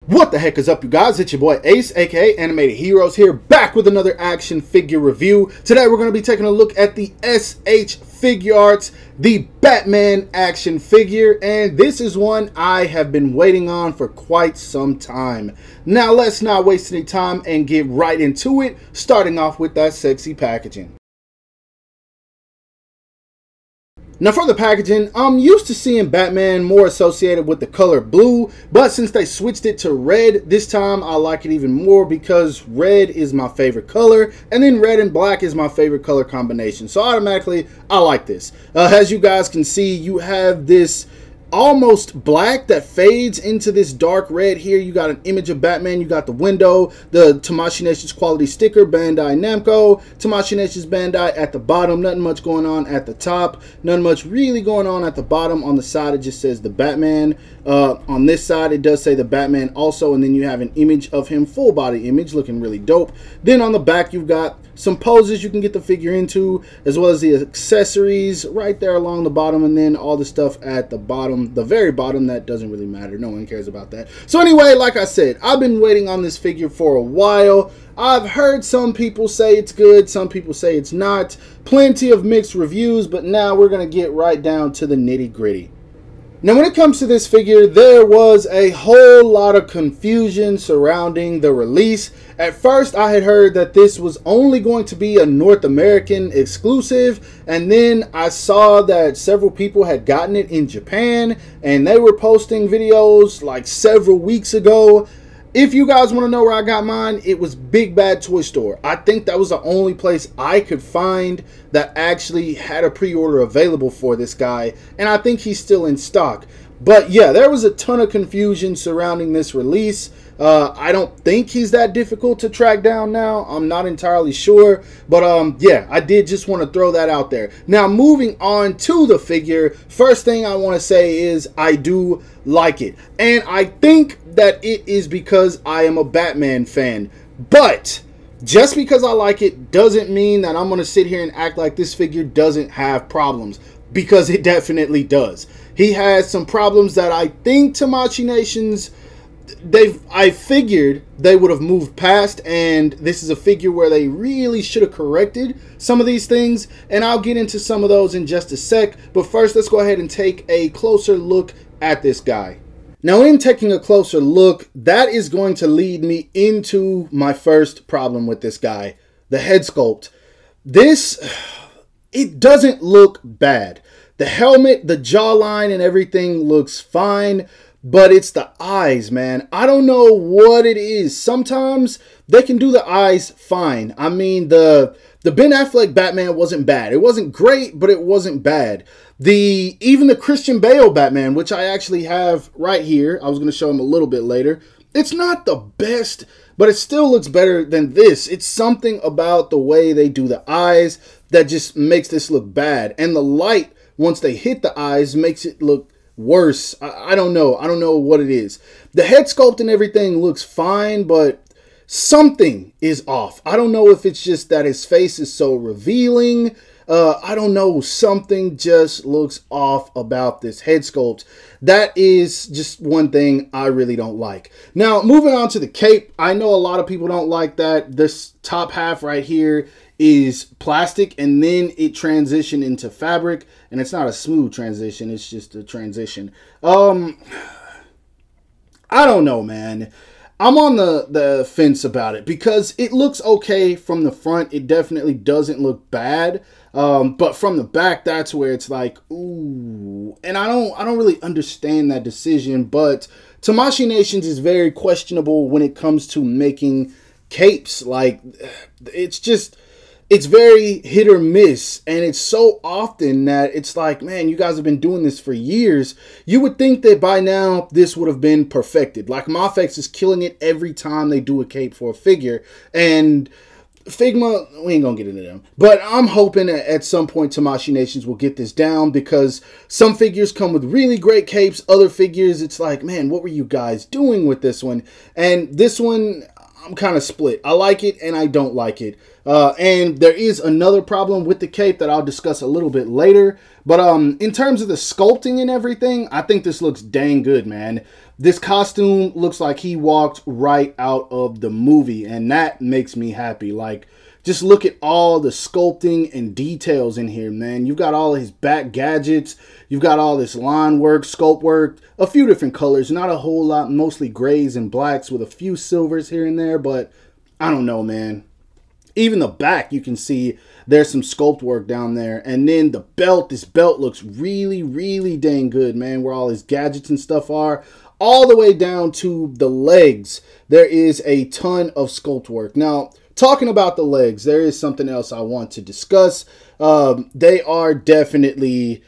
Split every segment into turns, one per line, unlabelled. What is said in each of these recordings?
What the heck is up, you guys? It's your boy Ace, aka Animated Heroes, here back with another action figure review. Today we're going to be taking a look at the SH Figuarts, the Batman action figure, and this is one I have been waiting on for quite some time. Now let's not waste any time and get right into it, starting off with that sexy packaging. Now for the packaging, I'm used to seeing Batman more associated with the color blue, but since they switched it to red this time, I like it even more because red is my favorite color, and then red and black is my favorite color combination. So automatically, I like this. As you guys can see, you have this almost black that fades into this dark red here. You got an image of Batman, you got the window, the Tamashii Nations quality sticker, Bandai Namco, Tamashii Nations Bandai at the bottom. Nothing much going on at the top, nothing much really going on at the bottom. On the side it just says the Batman. On this side it does say the Batman also, and then you have an image of him, full body image, looking really dope. Then on the back you've got some poses you can get the figure into, as well as the accessories right there along the bottom, and then all the stuff at the bottom, the very bottom, that doesn't really matter. No one cares about that. So anyway, like I said, I've been waiting on this figure for a while. I've heard some people say it's good, some people say it's not. Plenty of mixed reviews, but now we're going to get right down to the nitty-gritty. Now when it comes to this figure, there was a whole lot of confusion surrounding the release. At first I had heard that this was only going to be a North American exclusive, and then I saw that several people had gotten it in Japan and they were posting videos like several weeks ago. If you guys want to know where I got mine, it was Big Bad Toy Store. I think that was the only place I could find that actually had a pre-order available for this guy, and I think he's still in stock. But yeah, there was a ton of confusion surrounding this release. I don't think he's that difficult to track down now. I'm not entirely sure. But yeah, I did just want to throw that out there. Now, moving on to the figure, first thing I want to say is I do like it. And I think that it is because I am a Batman fan. But just because I like it doesn't mean that I'm going to sit here and act like this figure doesn't have problems. Because it definitely does. He has some problems that I think Tamashii Nations, I figured they would have moved past, and this is a figure where they really should have corrected some of these things, and I'll get into some of those in just a sec. But first, let's go ahead and take a closer look at this guy. Now, in taking a closer look, that is going to lead me into my first problem with this guy, the head sculpt. It doesn't look bad. The helmet, the jawline, and everything looks fine, but it's the eyes, man. I don't know what it is. Sometimes they can do the eyes fine. I mean, the Ben Affleck Batman wasn't bad. It wasn't great, but it wasn't bad. Even the Christian Bale Batman, which I actually have right here, I was going to show him a little bit later. It's not the best, but it still looks better than this. It's something about the way they do the eyes that just makes this look bad. And the light, once they hit the eyes, makes it look worse. I don't know. I don't know what it is. The head sculpt and everything looks fine, but something is off. I don't know if it's just that his face is so revealing. I don't know. Something just looks off about this head sculpt. That is just one thing I really don't like. Now, moving on to the cape. I know a lot of people don't like that. This top half right here is plastic, and then it transitioned into fabric, and it's not a smooth transition. It's just a transition. I don't know, man. I'm on the fence about it because it looks okay from the front. It definitely doesn't look bad. But from the back, that's where it's like, ooh. And I don't really understand that decision, but Tamashii Nations is very questionable when it comes to making capes. Like, it's very hit or miss, and it's so often that it's like, man, you guys have been doing this for years. You would think that by now this would have been perfected. Like, Mafex is killing it every time they do a cape for a figure, and Figma, we ain't gonna get into them. But I'm hoping that at some point Tamashii Nations will get this down, because some figures come with really great capes. Other figures, it's like, man, what were you guys doing with this one? And this one, I'm kind of split. I like it and I don't like it. And there is another problem with the cape that I'll discuss a little bit later. But in terms of the sculpting and everything, I think this looks dang good, man. This costume looks like he walked right out of the movie, and that makes me happy. Like, just look at all the sculpting and details in here, man. You've got all of his back gadgets. You've got all this line work, sculpt work, a few different colors. Not a whole lot, mostly grays and blacks with a few silvers here and there. But I don't know, man. Even the back, you can see there's some sculpt work down there. And then the belt, this belt looks really, really dang good, man, where all his gadgets and stuff are. All the way down to the legs, there is a ton of sculpt work. Now, talking about the legs, there is something else I want to discuss. They are definitely,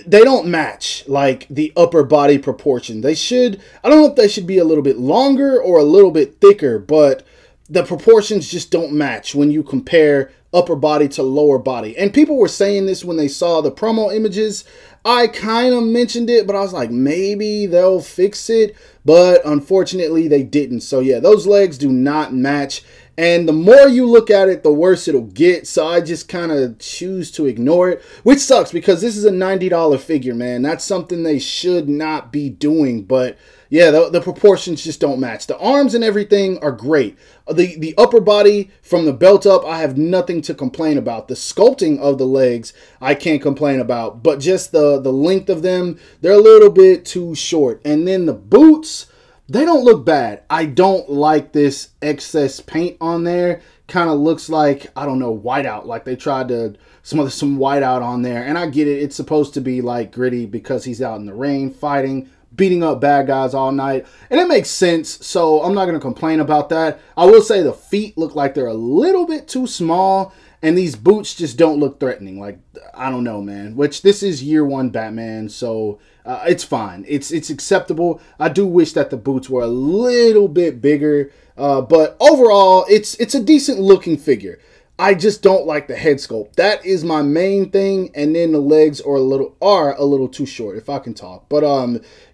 they don't match like the upper body proportion. They should, I don't know if they should be a little bit longer or a little bit thicker, but the proportions just don't match when you compare upper body to lower body. And people were saying this when they saw the promo images. I kind of mentioned it, but I was like, maybe they'll fix it. But unfortunately, they didn't. So yeah, those legs do not match. And the more you look at it, the worse it'll get. So I just kind of choose to ignore it, which sucks because this is a $90 figure, man. That's something they should not be doing. But yeah, the proportions just don't match. The arms and everything are great. The upper body from the belt up, I have nothing to complain about. The sculpting of the legs, I can't complain about. But just the length of them, they're a little bit too short. And then the boots, they don't look bad. I don't like this excess paint on there. Kind of looks like, I don't know, whiteout. Like they tried to smother some whiteout on there. And I get it. It's supposed to be like gritty because he's out in the rain fighting, beating up bad guys all night. And it makes sense. So I'm not going to complain about that. I will say the feet look like they're a little bit too small. And these boots just don't look threatening. Like, I don't know, man. Which this is year one Batman. So it's fine. It's acceptable. I do wish that the boots were a little bit bigger. But overall, it's a decent looking figure. I just don't like the head sculpt. That is my main thing. And then the legs are a little too short, if I can talk. But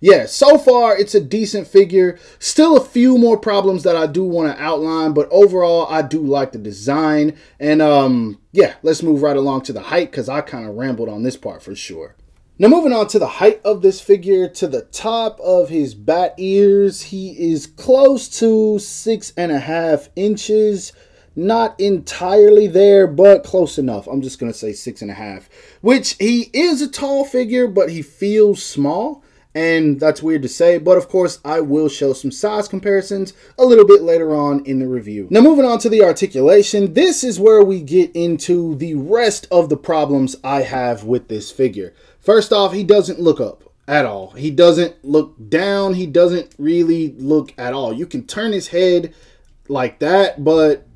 yeah, so far it's a decent figure. Still a few more problems that I do want to outline, but overall I do like the design. And yeah, let's move right along to the height because I kind of rambled on this part for sure. Now moving on to the height of this figure, to the top of his bat ears, he is close to 6.5 inches. Not entirely there, but close enough. I'm just going to say 6.5, which he is a tall figure, but he feels small. And that's weird to say, but of course I will show some size comparisons a little bit later on in the review. Now moving on to the articulation, this is where we get into the rest of the problems I have with this figure. First off, he doesn't look up at all. He doesn't look down. He doesn't really look at all. You can turn his head like that,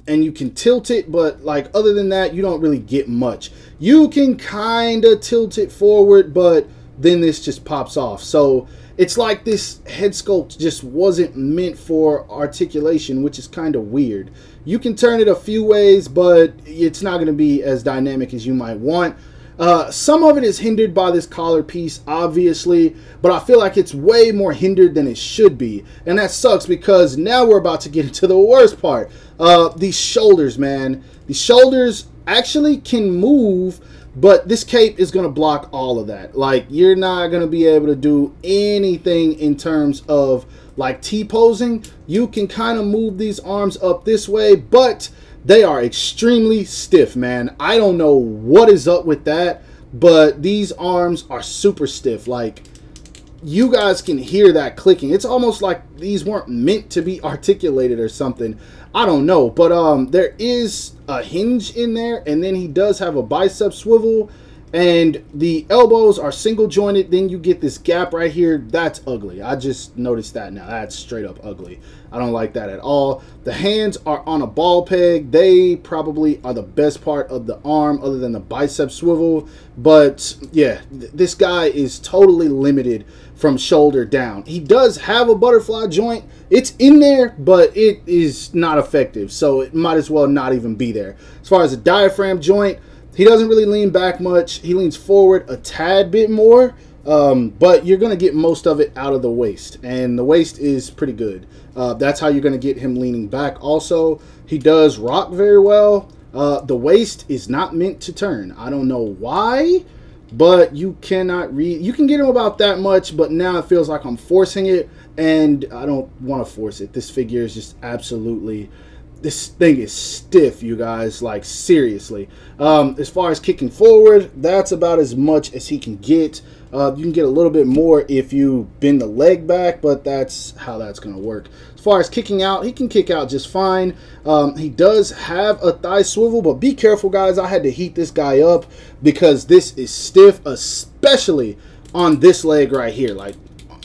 and you can tilt it, but like other than that, you don't really get much. You can kind of tilt it forward, but then this just pops off. So it's like this head sculpt just wasn't meant for articulation, which is kind of weird. You can turn it a few ways, but it's not going to be as dynamic as you might want. Some of it is hindered by this collar piece, obviously, but I feel like it's way more hindered than it should be. And that sucks because now we're about to get into the worst part. These shoulders, man. The shoulders actually can move, but this cape is going to block all of that. Like, you're not going to be able to do anything in terms of like T-posing. You can kind of move these arms up this way, but they are extremely stiff, man. I don't know what is up with that, but these arms are super stiff. Like, you guys can hear that clicking. It's almost like these weren't meant to be articulated or something. I don't know, but there is a hinge in there, and then he does have a bicep swivel, and the elbows are single jointed. Then you get this gap right here. That's ugly. I just noticed that now. That's straight up ugly. I don't like that at all. The hands are on a ball peg. They probably are the best part of the arm other than the bicep swivel. But yeah, this guy is totally limited from shoulder down. He does have a butterfly joint. It's in there, but it is not effective. So it might as well not even be there. As far as the diaphragm joint, he doesn't really lean back much. He leans forward a tad bit more, but you're going to get most of it out of the waist, and the waist is pretty good. That's how you're going to get him leaning back. Also, he does rock very well. The waist is not meant to turn. I don't know why, but you cannot read. You can get him about that much, but now it feels like I'm forcing it, and I don't want to force it. This figure is just absolutely... This thing is stiff, you guys, like seriously. As far as kicking forward, that's about as much as he can get. You can get a little bit more if you bend the leg back, but that's how that's going to work. As far as kicking out, he can kick out just fine. He does have a thigh swivel, but be careful, guys. I had to heat this guy up because this is stiff, especially on this leg right here. Like,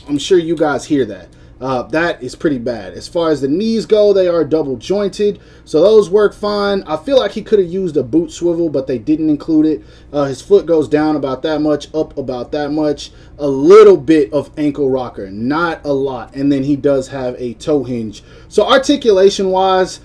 I'm sure you guys hear that. That is pretty bad. As far as the knees go, they are double jointed, so those work fine. I feel like he could have used a boot swivel, but they didn't include it. His foot goes down about that much, up about that much, a little bit of ankle rocker, not a lot, and then he does have a toe hinge. So articulation wise,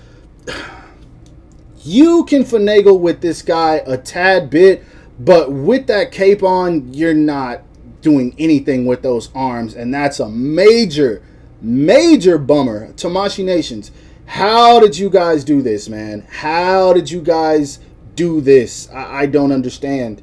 you can finagle with this guy a tad bit, but with that cape on, you're not doing anything with those arms, and that's a major bummer. Tamashii Nations, how did you guys do this, man? How did you guys do this? I don't understand.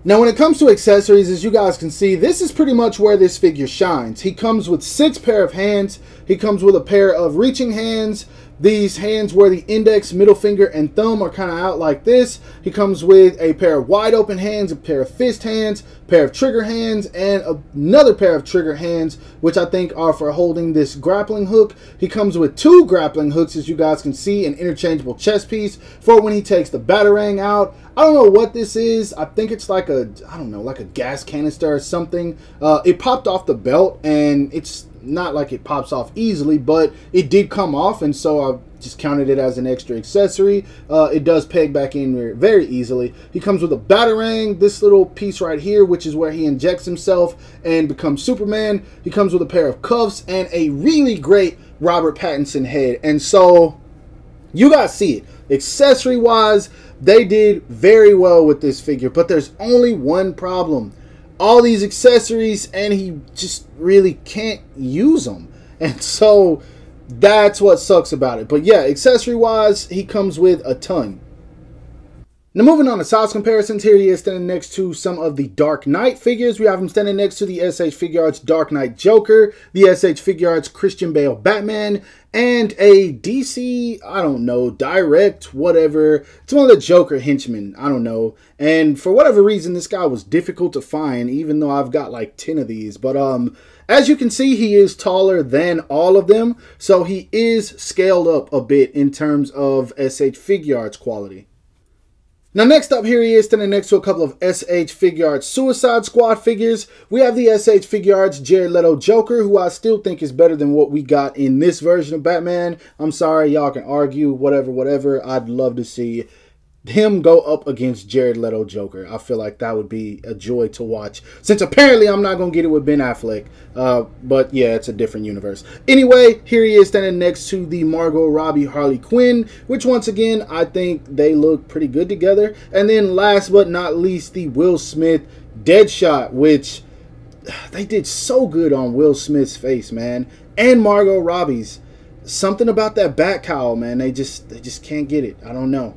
Now, when it comes to accessories, as you guys can see, this is pretty much where this figure shines. He comes with 6 pair of hands. He comes with a pair of reaching hands. These hands where the index, middle finger, and thumb are kind of out like this. He comes with a pair of wide open hands, a pair of fist hands, a pair of trigger hands, and another pair of trigger hands, which I think are for holding this grappling hook. He comes with 2 grappling hooks, as you guys can see, an interchangeable chest piece for when he takes the Batarang out. I don't know what this is. I think it's like a, I don't know, like a gas canister or something. It popped off the belt, and it's not like it pops off easily, but it did come off, and so I just counted it as an extra accessory. It does peg back in very easily. He comes with a Batarang, this little piece right here, which is where he injects himself and becomes Superman. He comes with a pair of cuffs and a really great Robert Pattinson head, and so you guys see it. Accessory wise, they did very well with this figure, but there's only one problem. All these accessories, and he just really can't use them, and so that's what sucks about it. But yeah, accessory wise, he comes with a ton. Now, moving on to size comparisons, here he is standing next to some of the Dark Knight figures. We have him standing next to the SH Figuarts Dark Knight Joker, the SH Figuarts Christian Bale Batman, and a DC, I don't know, Direct, whatever. It's one of the Joker henchmen, I don't know. And for whatever reason, this guy was difficult to find, even though I've got like 10 of these. But as you can see, he is taller than all of them, so he is scaled up a bit in terms of SH Figuarts quality. Now, next up, here he is standing next to a couple of SH Figuarts Suicide Squad figures. We have the SH Figuarts Jared Leto Joker, who I still think is better than what we got in this version of Batman. I'm sorry, y'all can argue, whatever. I'd love to see him go up against Jared Leto Joker. I feel like that would be a joy to watch, since apparently I'm not going to get it with Ben Affleck. But yeah, it's a different universe. Anyway, here he is standing next to the Margot Robbie Harley Quinn, which once again, I think they look pretty good together. And then last but not least, the Will Smith Deadshot, which they did so good on Will Smith's face, man. And Margot Robbie's. Something about that bat cowl, man. They just can't get it. I don't know.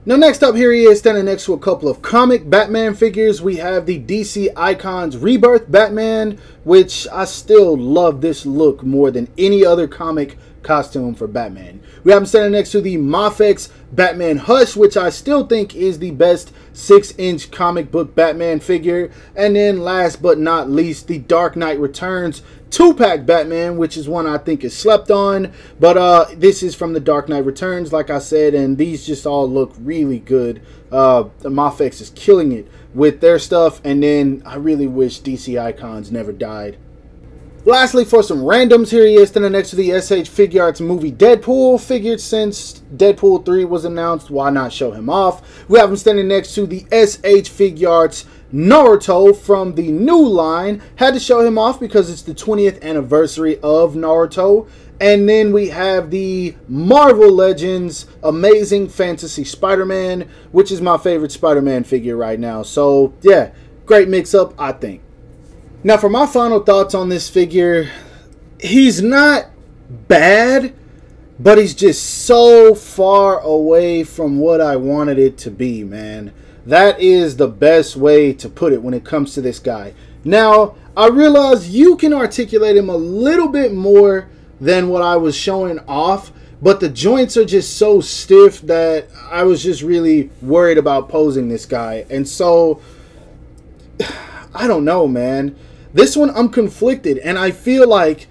Now, next up, here he is standing next to a couple of comic Batman figures. We have the DC Icons Rebirth Batman, which I still love this look more than any other comic costume for Batman. We have him standing next to the Mafex Batman Hush, which I still think is the best 6-inch comic book Batman figure. And then last but not least, the Dark Knight Returns 2-pack Batman, which is one I think is slept on. But this is from the Dark Knight Returns, like I said, and these just all look really good. The Mafex is killing it with their stuff, and then I really wish DC Icons never died. Lastly, for some randoms, here he is standing next to the SH Figuarts movie Deadpool. Figured since Deadpool 3 was announced, why not show him off? We have him standing next to the SH Figuarts Naruto from the new line. Had to show him off because it's the 20th anniversary of Naruto. And then we have the Marvel Legends Amazing Fantasy Spider-Man, which is my favorite Spider-Man figure right now. So, yeah, Great mix-up, I think. Now, for my final thoughts on this figure, he's not bad, but he's just so far away from what I wanted it to be, man. That is the best way to put it when it comes to this guy. Now, I realize you can articulate him a little bit more than what I was showing off, but the joints are just so stiff that I was just really worried about posing this guy. And so, I don't know, man. This one, I'm conflicted, and I feel like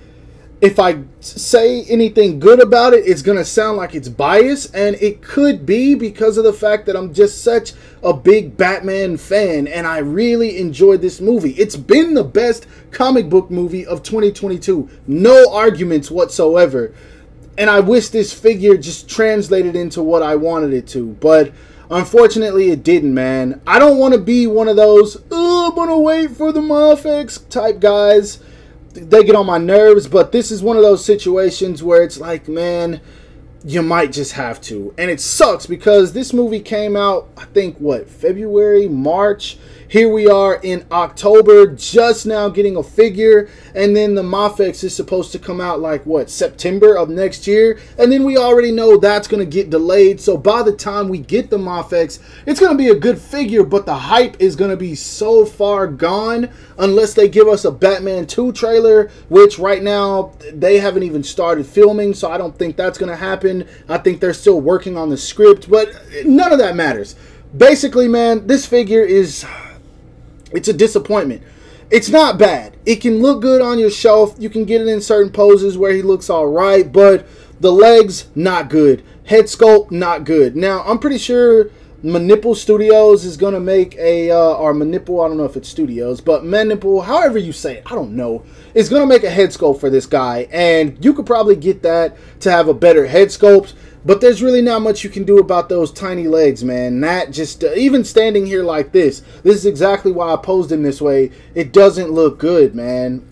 if I say anything good about it, it's going to sound like it's biased, and it could be because of the fact that I'm just such a big Batman fan, and I really enjoyed this movie. It's been the best comic book movie of 2022. No arguments whatsoever. And I wish this figure just translated into what I wanted it to, but unfortunately it didn't, man. I don't want to be one of those, oh, I'm going to wait for the Mafex type guys. They get on my nerves, but this is one of those situations where it's like, man, you might just have to. And it sucks because this movie came out, I think, what, February, March? Here we are in October, just now getting a figure, and then the Mafex is supposed to come out like, what, September of next year? And then we already know that's going to get delayed, so by the time we get the Mafex, it's going to be a good figure, but the hype is going to be so far gone unless they give us a Batman 2 trailer, which right now, they haven't even started filming, so I don't think that's going to happen. I think they're still working on the script, but none of that matters. Basically, man, this figure is... it's a disappointment. It's not bad. It can look good on your shelf. You can get it in certain poses where he looks all right, but the legs, not good. Head sculpt, not good. Now, I'm pretty sure Manipple Studios is going to make a, or Manipple, I don't know if it's Studios, but Manipple, however you say it, I don't know, is going to make a head sculpt for this guy, and you could probably get that to have a better head sculpt. But there's really not much you can do about those tiny legs, man. That just, even standing here like this is exactly why I posed him this way. It doesn't look good, man.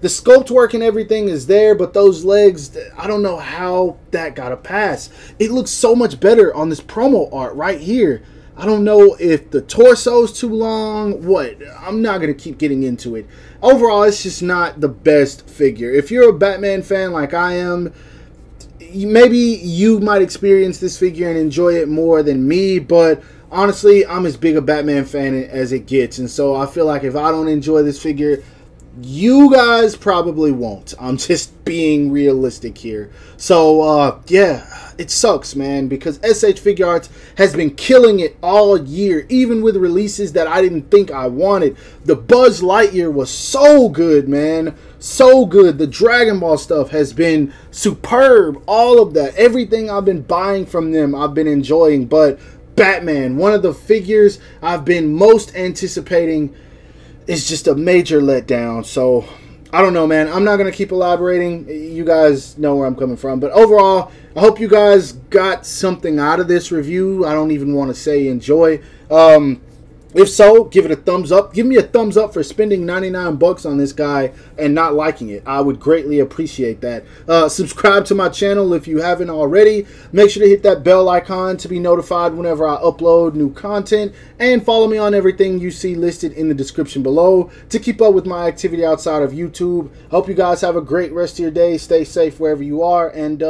The sculpt work and everything is there, but those legs, I don't know how that got a pass. It looks so much better on this promo art right here. I don't know if the torso's too long, what. I'm not going to keep getting into it. Overall, it's just not the best figure. If you're a Batman fan like I am, maybe you might experience this figure and enjoy it more than me, but honestly, I'm as big a Batman fan as it gets, and so I feel like if I don't enjoy this figure, you guys probably won't. I'm just being realistic here. So, yeah, it sucks, man, because SH Figuarts has been killing it all year, even with releases that I didn't think I wanted. The Buzz Lightyear was so good, man. So good. The Dragon Ball stuff has been superb. All of that. Everything I've been buying from them, I've been enjoying. But Batman, one of the figures I've been most anticipating, is just a major letdown. So, I don't know, man. I'm not going to keep elaborating. You guys know where I'm coming from. But overall, I hope you guys got something out of this review. I don't even want to say enjoy. If so, give it a thumbs up. Give me a thumbs up for spending 99 bucks on this guy and not liking it. I would greatly appreciate that. Subscribe to my channel if you haven't already. Make sure to hit that bell icon to be notified whenever I upload new content. And follow me on everything you see listed in the description below to keep up with my activity outside of YouTube. Hope you guys have a great rest of your day. Stay safe wherever you are. And,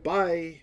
bye.